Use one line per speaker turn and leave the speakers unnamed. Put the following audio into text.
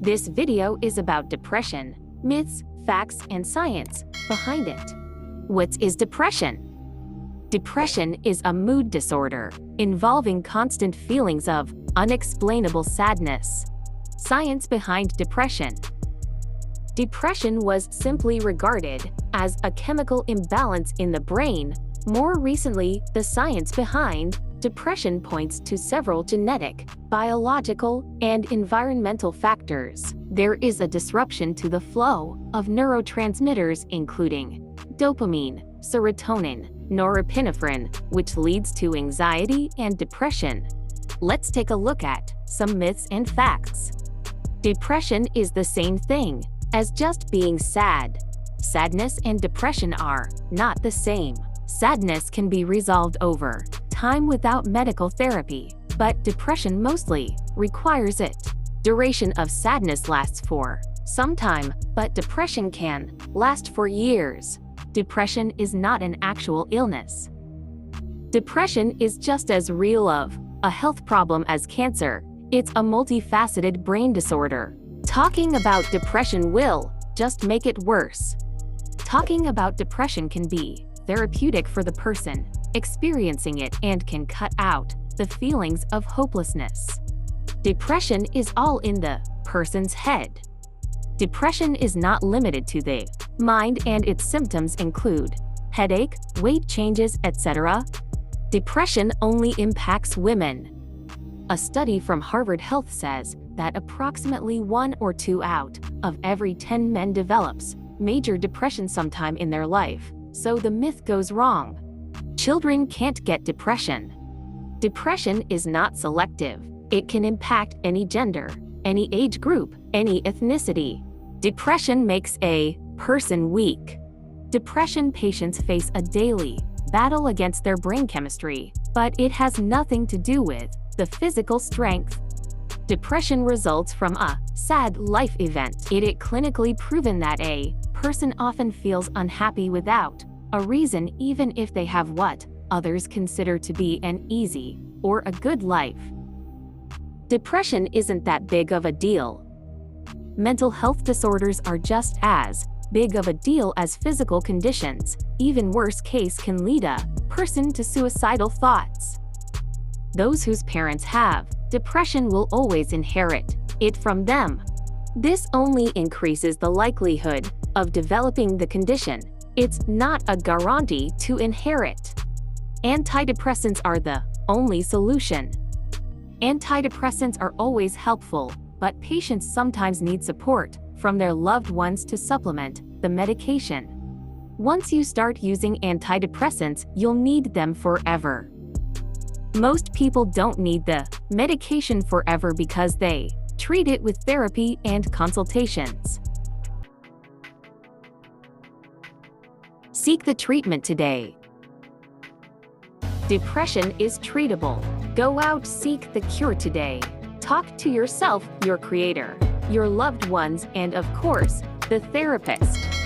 This video is about depression, myths, facts, and science behind it. What is depression? Depression is a mood disorder involving constant feelings of unexplainable sadness. Science behind depression. Depression was simply regarded as a chemical imbalance in the brain. More recently, the science behind depression points to several genetic, biological, and environmental factors. There is a disruption to the flow of neurotransmitters including dopamine, serotonin, norepinephrine, which leads to anxiety and depression. Let's take a look at some myths and facts. Depression is the same thing as just being sad. Sadness and depression are not the same. Sadness can be resolved over time without medical therapy, but depression mostly requires it. Duration of sadness lasts for some time, but depression can last for years. Depression is not an actual illness. Depression is just as real of a health problem as cancer. It's a multifaceted brain disorder. Talking about depression will just make it worse. Talking about depression can be therapeutic for the person experiencing it and can cut out the feelings of hopelessness. Depression is all in the person's head. Depression is not limited to the mind, and its symptoms include headache, weight changes, etc. Depression only impacts women. A study from Harvard Health says that approximately 1 or 2 out of every 10 men develops major depression sometime in their life, so the myth goes wrong. Children can't get depression. Depression is not selective. It can impact any gender, any age group, any ethnicity. Depression makes a person weak. Depression patients face a daily battle against their brain chemistry, but it has nothing to do with the physical strength. Depression results from a sad life event. It is clinically proven that a person often feels unhappy without a reason, even if they have what others consider to be an easy or a good life. Depression isn't that big of a deal. Mental health disorders are just as big of a deal as physical conditions. Even worse case can lead a person to suicidal thoughts. Those whose parents have depression will always inherit it from them. This only increases the likelihood of developing the condition. It's not a guarantee to inherit. Antidepressants are the only solution. Antidepressants are always helpful, but patients sometimes need support from their loved ones to supplement the medication. Once you start using antidepressants, you'll need them forever. Most people don't need the medication forever because they treat it with therapy and consultations. Seek the treatment today. Depression is treatable. Go out, seek the cure today. Talk to yourself, your creator, your loved ones, and of course, the therapist.